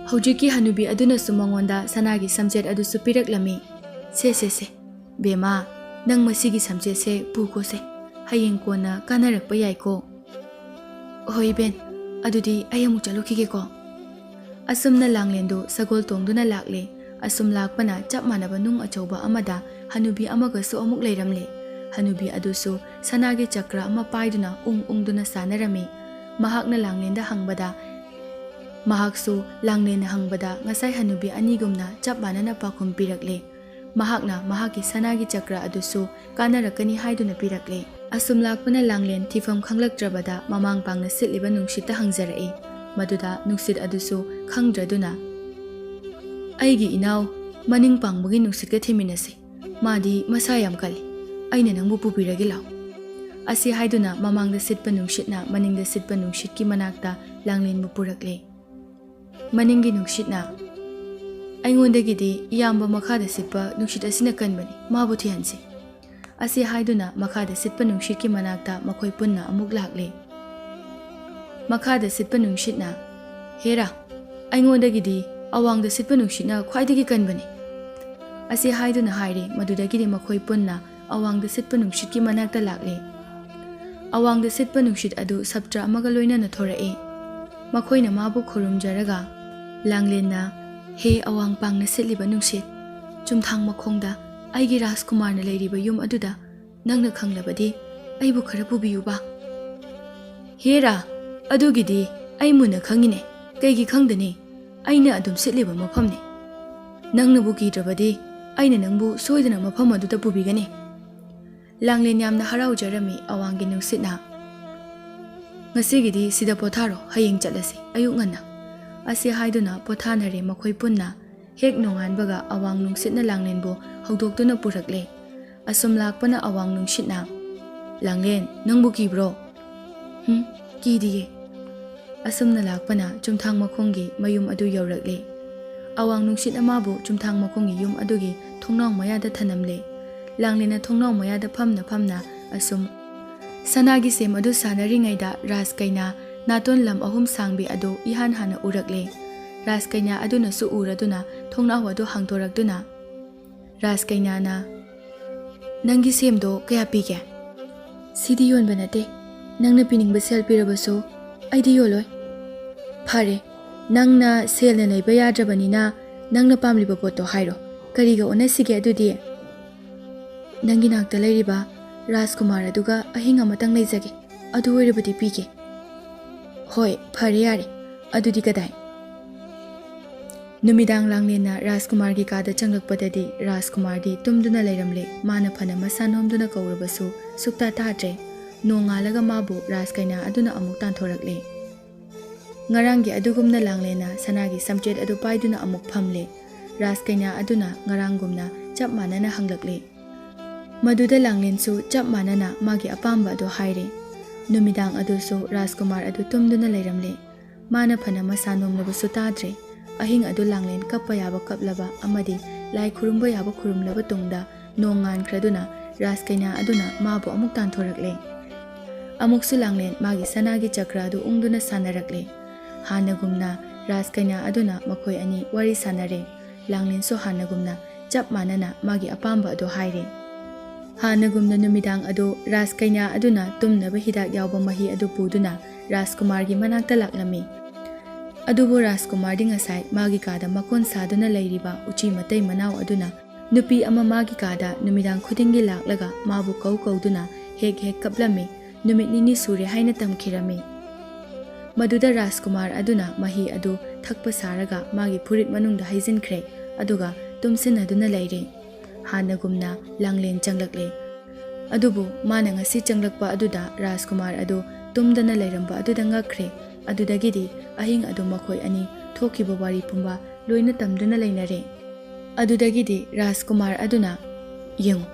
ꯍꯧꯖꯤꯛꯀꯤ ꯍꯅꯨꯕꯤ ꯑꯗꯨꯅꯁꯨ ꯃꯉꯣꯟꯗ ꯁꯅꯥꯒꯤ ꯁꯝꯆꯦꯠ ꯑꯗꯨꯁꯨ ꯄꯤꯔꯛꯂꯝꯃꯤ꯫ "ꯁꯦ, ꯕꯦꯝꯃ, ꯅꯪ ꯃꯁꯤꯒꯤ ꯁꯝꯆꯦꯠꯁꯦ ꯄꯨꯈꯣꯁꯦ, ꯍꯌꯦꯡ ꯀꯣꯟꯅ ꯀꯥꯟꯅꯔꯛꯄ ꯌꯥꯏꯀꯣ." "ꯍꯣꯏ ꯏꯕꯦꯟ, ꯑꯗꯨꯗꯤ ꯑꯩ ꯑꯃꯨꯛ ꯆꯠꯂꯨꯈꯤꯒꯦꯀꯣ." ꯑꯁꯨꯝꯅ ꯂꯥꯡꯂꯦꯟꯗꯨ ꯁꯒꯣꯜ ꯇꯣꯡꯗꯨꯅ ꯂꯥꯛꯂꯦ꯫ ꯑꯁꯨꯝ ꯂꯥꯛꯄꯅ ꯆꯞ ꯃꯥꯟꯅꯕ ꯅꯨꯡ ꯑꯆꯧꯕ ꯑꯃꯗ ꯍꯅꯨꯕꯤ ꯑꯃꯒꯁꯨ ꯑꯃꯨꯛ ꯂꯩꯔꯝꯂꯦ꯫ ꯍꯅꯨꯕꯤ ꯑꯗꯨꯁꯨ ꯁꯅꯥꯒꯤ ꯆꯀ꯭ꯔ ꯑꯃ パꯏꯗꯨꯅ ꯎꯪꯗꯨꯅ ꯁꯥꯟꯅꯔꯝꯃꯤ꯫ ꯃꯍꯥꯛꯅ ꯂꯥꯡꯂꯦꯟꯗ ꯍꯪꯕꯗ, ꯃꯍꯥꯛꯁꯨ ꯂꯥꯡꯂꯦꯟꯅ ꯍꯪꯕꯗ ꯉꯁꯥꯏ ꯍꯅꯨꯕꯤ ꯑꯅꯤꯒꯨꯝꯅ ꯆꯞ ꯃꯥꯟꯅꯅ ꯄꯥꯎꯈꯨꯝ ꯄꯤꯔꯛꯂꯦ꯫ ꯃꯍꯥꯛꯅ ꯃꯍꯥꯛꯀꯤ ꯁꯅꯥꯒꯤ ꯆꯀ꯭ꯔ ꯑꯗꯨꯁꯨ ꯀꯥꯟꯅꯔꯛꯀꯅꯤ ꯍꯥꯏꯗꯨꯅ ꯄꯤꯔꯛꯂꯦ꯫ ꯑꯁꯨꯝ ꯂꯥꯛꯄꯅ ꯂꯥꯡꯂꯦꯟ ꯊꯤꯐꯝ ꯈꯪꯂꯛꯇ꯭ꯔꯕꯗ ꯃꯃꯥꯡ ꯄꯥꯡꯅ ꯁꯤꯠꯂꯤꯕ ꯅꯨꯡꯁꯤꯠꯇ ꯍꯪꯖꯔꯛꯏ꯫ ꯃꯗꯨꯗ ꯅꯨꯡꯁꯤꯠ ꯑꯗꯨꯁꯨ ꯈꯪꯗ꯭ꯔꯗꯨꯅ, "ꯑꯩꯒꯤ ꯏꯅꯥꯎ, ꯃꯅꯤꯡ ꯄꯥꯡꯕꯒꯤ ꯅꯨꯡꯁꯤꯠꯀ ꯊꯤꯃꯤꯟꯅꯁꯤ, ꯃꯥꯗꯤ ꯃꯁꯥ ꯌꯥꯝ ꯀꯜꯂꯤ, ꯑꯩꯅ ꯅꯪꯕꯨ ꯄꯨꯕꯤꯔꯒꯦ ꯂꯥꯎ." ꯑꯁꯤ ꯍꯥꯏꯗꯨꯅ ꯃꯃꯥꯡꯗ ꯁꯤꯠꯄ ꯅꯨꯡꯁꯤꯠꯅ ꯃꯅꯤꯡꯗ ꯁꯤꯠꯄ ꯅꯨꯡꯁꯤꯠꯀꯤ ꯃꯅꯥꯛꯇ ꯂꯥꯡꯂꯦꯟꯕꯨ ꯄꯨꯔꯛꯂꯦ꯫ ꯃꯅꯤꯡꯒꯤ ꯅꯨꯡꯁꯤꯠꯅ, "ꯑꯩꯉꯣꯟꯗꯒꯤꯗꯤ ꯏꯌꯥꯝꯕ ꯃꯈꯥꯗ ꯁꯤꯠꯄ ꯅꯨꯡꯁꯤꯠ ꯑꯁꯤꯅ ꯀꯟꯕꯅꯤ, ꯃꯥꯕꯨ ꯊꯤꯍꯟꯁꯤ." ꯑꯁꯤ ꯍꯥꯏꯗꯨꯅ ꯃꯈꯥꯗ ꯁꯤꯠꯄ ꯅꯨꯡꯁꯤꯠꯀꯤ ꯃꯅꯥꯛꯇ ꯃꯈꯣꯏ ꯄꯨꯟꯅ ꯑꯃꯨꯛ ꯂꯥꯛꯂꯦ꯫ ꯃꯈꯥꯗ ꯁꯤꯠꯄ ꯅꯨꯡꯁꯤꯠꯅ, "ꯍꯦꯔꯥ, ꯑꯩꯉꯣꯟꯗꯒꯤꯗꯤ ꯑꯋꯥꯡꯗ ꯁꯤꯠꯄ ꯅꯨꯡꯁꯤꯠꯅ ꯈ꯭ꯋꯥꯏꯗꯒꯤ ꯀꯟꯕꯅꯤ." ꯑꯁꯤ ꯍꯥꯏꯗꯨꯅ ꯍꯥꯏꯔꯦ꯫ ꯃꯗꯨꯗꯒꯤꯗꯤ ꯃꯈꯣꯏ ꯄꯨꯟꯅ ꯑꯋꯥꯡꯗ ꯁꯤꯠꯄ ꯅꯨꯡꯁꯤꯠꯀꯤ ꯃꯅꯥꯛꯇ ꯂꯥꯛꯂꯦ꯫ ꯑꯋꯥꯡꯗ ꯁꯤꯠꯄ ꯅꯨꯡꯁꯤꯠ ꯑꯗꯨ ꯁꯞꯇ꯭ꯔ ꯑꯃꯒ ꯂꯣꯏꯅꯅ ꯊꯣꯔꯛꯏ꯫ ꯃꯈꯣꯏꯅ ꯃꯥꯕꯨ ꯈꯨꯔꯨꯝꯖꯔꯒ, ꯂꯥꯡꯂꯦꯟꯅ, "ꯍꯦ ꯑꯋꯥꯡ ꯄꯥꯡꯅ ꯁꯤꯠꯂꯤꯕ ꯅꯨꯡꯁꯤꯠ, ꯆꯨꯝꯊꯥꯡ ꯃꯈꯣꯡꯗ ꯑꯩꯒꯤ ꯔꯥꯖꯀꯨꯃꯥꯔꯅ ꯂꯩꯔꯤꯕ ꯌꯨꯝ ꯑꯗꯨꯗ ꯅꯪꯅ ꯈꯪꯂꯕꯗꯤ ꯑꯩꯕꯨ ꯈꯔ ꯄꯨꯕꯤꯌꯨꯕ." "ꯍꯦꯔꯥ, ꯑꯗꯨꯒꯤꯗꯤ ꯑꯩ ꯃꯨꯟꯅ ꯈꯪꯉꯤꯅꯦ, ꯀꯩꯒꯤ ꯈꯪꯗꯅꯤ? ꯑꯩꯅ ꯑꯗꯨꯝ ꯁꯤꯠꯂꯤꯕ ꯃꯐꯝꯅꯤ꯫ ꯅꯪꯅꯕꯨ ꯀꯤꯗ꯭ꯔꯕꯗꯤ ꯑꯩꯅ ꯅꯪꯕు ꯁꯣꯏꯗꯅ ꯃꯐꯝ ꯑꯗꯨꯗ ꯄꯨꯕꯤꯒꯅꯤ." ꯂꯥꯡꯂꯦꯟ ꯌꯥꯝꯅ ꯍꯔꯥꯎꯖꯔꯝꯃꯤ꯫ ꯑꯋꯥꯡꯒꯤ ꯅꯨꯡꯁꯤꯠꯅ, "ꯉꯁꯤꯒꯤꯗꯤ ꯁꯤꯗ ꯄꯣꯊꯥꯔꯣ, ꯍꯌꯦꯡ ꯆꯠꯂꯁꯤ ꯑꯌꯨꯛ ꯉꯟꯅ." ꯑꯁꯤ ꯍꯥꯏꯗꯨꯅ ꯄꯣꯊꯥꯅꯔꯦ ꯃꯈꯣꯏ ꯄꯨꯟꯅ꯫ ꯍꯦꯛ ꯅꯣꯡꯉꯥꯟꯕꯒ ꯑꯋꯥꯡ ꯅꯨꯡꯁꯤꯠꯅ ꯂꯥꯡꯂꯦꯟꯕꯨ ꯍꯧꯗꯣꯛꯇꯨꯅ ꯄꯨꯔꯛꯂꯦ꯫ ꯑꯁꯨꯝ ꯂꯥꯛꯄꯅ ꯑꯋꯥꯡ ꯅꯨꯡꯁꯤꯠꯅ, "ꯂꯥꯡꯂꯦꯟ, ꯅꯪꯕꯨ ꯀꯤꯕ꯭ꯔꯣ?" "ꯀꯤꯗꯤꯌꯦ." ꯑꯁꯨꯝꯅ ꯂꯥꯛꯄꯅ ꯆꯨꯝꯊꯥꯡ ꯃꯈꯣꯡꯒꯤ ꯃꯌꯨꯝ ꯑꯗꯨ ꯌꯧꯔꯛꯂꯦ꯫ ꯑꯋꯥꯡ ꯅꯨꯡꯁꯤꯠꯅ ꯃꯥꯕꯨ ꯆꯨꯝꯊꯥꯡ ꯃꯈꯣꯡꯒꯤ ꯌꯨꯝ ꯑꯗꯨꯒꯤ ꯊꯣꯡꯅꯥꯎ ꯃꯌꯥꯗ ꯊꯅꯝꯂꯦ꯫ ꯂꯥꯡꯂꯦꯟꯅ ꯊꯣꯡꯅꯥꯎ ꯃꯌꯥꯗ ꯐꯝꯅ ꯑꯁꯨꯝ ꯁꯅꯥꯒꯤ ꯁꯦꯝ ꯑꯗꯨ ꯁꯥꯟꯅꯔꯤꯉꯩꯗ ꯔꯥꯖꯀꯩꯅ ꯅꯥꯇꯣꯟ ꯂꯝ ꯑꯍꯨꯝ ꯁꯥꯡꯕꯤ ꯑꯗꯨ ꯏꯍꯥꯟ ꯍꯥꯟꯅ ꯎꯔꯛꯂꯦ꯫ ꯔꯥꯖꯀꯩꯅ ꯑꯗꯨꯅꯁꯨ ꯎꯔꯗꯨꯅ ꯊꯣꯡꯅꯥꯎ ꯑꯗꯨ ꯍꯥꯡꯗꯣꯔꯛꯇꯨꯅ, ꯔꯥꯖꯀꯩꯅꯥꯅ, "ꯅꯪꯒꯤ ꯁꯦꯝꯗꯣ ꯀꯌꯥ ꯄꯤꯒꯦ?" "ꯁꯤꯗꯤ ꯌꯣꯟꯕ ꯅꯠꯇꯦ, ꯅꯪꯅ ꯄꯤꯅꯤꯡꯕ ꯁꯦꯜ ꯄꯤꯔꯕꯁꯨ ꯑꯩꯗꯤ ꯌꯣꯜꯂꯣꯏ." "ꯐꯔꯦ, ꯅꯪꯅ ꯁꯦꯜꯅ ꯂꯩꯕ ꯌꯥꯗ꯭ꯔꯕꯅꯤꯅ ꯅꯪꯅ ꯄꯥꯝꯂꯤꯕ ꯄꯣꯠꯇꯣ ꯍꯥꯏꯔꯣ, ꯀꯔꯤꯒ ꯑꯣꯟꯅꯁꯤꯒꯦ ꯑꯗꯨꯗꯤ?" "ꯅꯪꯒꯤ ꯅꯥꯛꯇ ꯂꯩꯔꯤꯕ ꯔꯥꯖꯀꯨꯃꯥꯔ ꯑꯗꯨꯒ ꯑꯍꯤꯡ ꯑꯃꯇꯪ ꯂꯩꯖꯒꯦ, ꯑꯗꯨ ꯑꯣꯏꯔꯕꯗꯤ ꯄꯤꯒꯦ." "ꯍꯣꯏ, ꯐꯔꯦ ꯌꯥꯔꯦ, ꯑꯗꯨꯗꯤ ꯀꯗꯥꯏ?" ꯅꯨꯃꯤꯗꯥꯡ ꯂꯥꯡꯂꯦꯟꯅ ꯔꯥꯖꯀꯨꯃꯥꯔꯒꯤ ꯀꯥꯗ ꯆꯪꯂꯛꯄꯗꯗꯤ ꯔꯥꯖꯀꯨꯃꯥꯔꯗꯤ ꯇꯨꯝꯗꯨꯅ ꯂꯩꯔꯝꯂꯦ꯫ ꯃꯥꯅ ꯐꯅ ꯃꯁꯥ ꯅꯣꯝꯗꯨꯅ ꯀꯧꯔꯕꯁꯨ ꯁꯨꯛꯇꯥ ꯇꯥꯗ꯭ꯔꯦ꯫ ꯅꯣꯡꯉꯥꯜꯂꯒ ꯃꯥꯕꯨ ꯔꯥꯖꯀꯩꯅ ꯑꯗꯨꯅ ꯑꯃꯨꯛ ꯇꯥꯟꯊꯣꯔꯛꯂꯦ꯫ ꯉꯔꯥꯡꯒꯤ ꯑꯗꯨꯒꯨꯝꯅ ꯂꯥꯡꯂꯦꯟꯅ ꯁꯅꯥꯒꯤ ꯁꯝꯆꯦꯠ ꯑꯗꯨ ꯄꯥꯏꯗꯨꯅ ꯑꯃꯨꯛ ꯐꯝꯂꯦ꯫ ꯔꯥꯖꯀꯩꯅ ꯑꯗꯨꯅ ꯉꯔꯥꯡꯒꯨꯝꯅ ꯆꯞ ꯃꯥꯟꯅꯅ ꯍꯪꯂꯛꯂꯦ꯫ ꯃꯗꯨꯗ ꯂꯥꯡꯂꯦꯟꯁꯨ ꯆꯞ ꯃꯥꯟꯅꯅ ꯃꯥꯒꯤ ꯑꯄꯥꯝꯕ ꯑꯗꯨ ꯍꯥꯏꯔꯦ꯫ ꯅꯨꯃꯤꯗꯥꯡ ꯑꯗꯨꯁꯨ ꯔꯥꯖꯀꯨꯃꯥꯔ ꯑꯗꯨ ꯇꯨꯝꯗꯨꯅ ꯂꯩꯔꯝꯂꯦ꯫ ꯃꯥꯅ ꯐꯅ ꯃꯁꯥ ꯅꯣꯝꯂꯕꯁꯨ ꯇꯥꯗ꯭ꯔꯦ꯫ ahing adu langlen kappa yaba kaplaba amadi lai khurumba yaba khurumlaba tungda nong ngankhraduna Raskainya aduna mabu amuk tantorakle. Amuksu langlen magi sanagi chakra adu ungduna sanarakle. Hanagumna Raskainya aduna makoi ani wari sanare. Langlen so hanagumna chap manana magi apamba adu haire. Hanagumna numidang adu Raskainya aduna tumnaba hidak yawba mahi adu puduna Raskumargi manakta laklami. Adubu Raskumardi ngasai magi kada makon saduna lairiba uchi matai manaw aduna nupi ama magi kada numidang khudingi laklaga mabu kauduna hek kaplami numit nini sure haina tamkhirami. Maduda Raskumar aduna mahi adu thakpa saraga magi purit manungda haizinkhre aduga tumsinaduna laire. Hanagumna langlen changlakle. Adubu mana ngasi changlakpa aduda Raskumar adu tumdana lairamba aduda ngakre. Adudagidi ahing adu makoi ani thokiba wari pumba loina tamduna lainare. Adudagidi Raskumar aduna yengu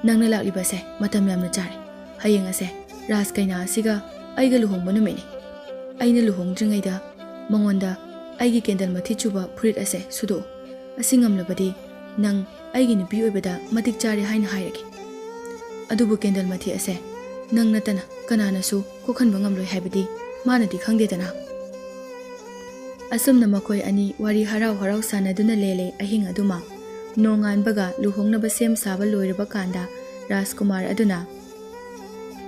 nangna laklibase matam yamna chare. Hayeng ase Raskainya asiga aiga luhongba numene. Aina luhongdringaida mangonda aigi kendal mathi chuba phurit ase sudo. Asingamlabadi nang aigi nupi oibada matik chare haina hairage. Adubu kendal mathi ase nang natana kanana su kokhanba ngamloi haibadi manadi khangdedana. Asumna makoi ani wari harau sanaduna lele ahing aduma nongan baga luhongnaba sem saba loiraba kanda Raskumar aduna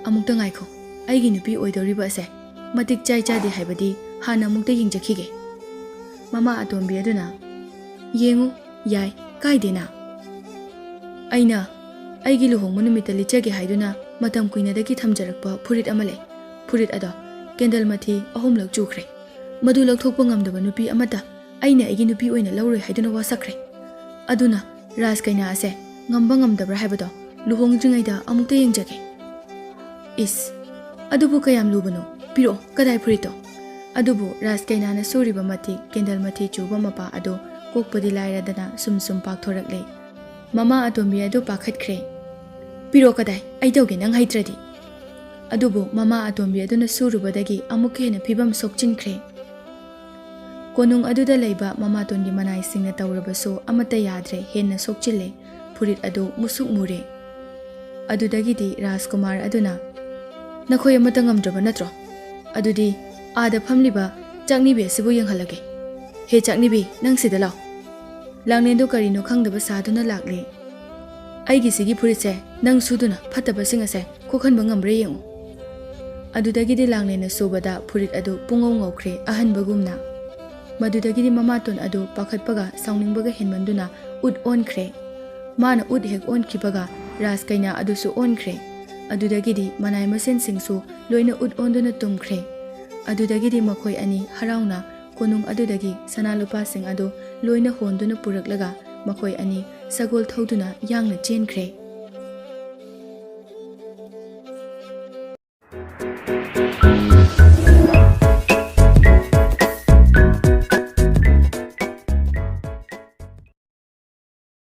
amukta ngaikho aigi nupi oidoriba ase matik chai chadi haibadi hana mukta yingjakhige. Mama atombi aduna yengu yai kaidena. Aina aigi luhongmu numita lichage haiduna matam kuinadagi thamjarakpa phurit amale. Phurit ado kendal mathi ahumlak chukre. Madu lathokpa ngamdaba nupi amata aina aigi nupi oina lauroi haiduna wasakre. Aduna Raskainya ase ngamba ngamdabra haibado luhongdringaida amukta yengjage. Is adubu kayam lubano piro kadai phurito. Adubu Raskainya na suriba mati kendal mathi chuba mapa ado kokpadi lairadana sum pakthorakle. Mama atombi adu pakhatkre. Piro kadai aidauge nang haitradi. Adubu mama atombi aduna surubadagi amuk hena phibam sokchinkre. Konung aduda leiba mama tongi manai singna tawrabaso amata yadre henna sokchile phurit adu musuk mure. Adudagidi Raskumar aduna nakhoi amata ngamdraba natro. Adudi ada phamliba chaknibe sibu yenghalage. He chaknibi nang sida law. Langnendo karino khangdaba saduna lakle. Aigi sigi phuritse nang suduna phataba singase kokhanba ngambre yengu. Adudagidi langnena sobada phurit adu pungau ngokre ahan bagumna. Madudagidi mamaton adu pakhatpaga sauningbaga henmanduna ud onkre. Mana ud hek onkibaga Raskainya adusu onkre. Adudagidi manai masen singsu loina ud onduna tumkre. Adudagidi makoi ani harauna konung adudagi sanalupa sing adu loina honduna puraklaga makoi ani sagol thoduna yangna chenkre.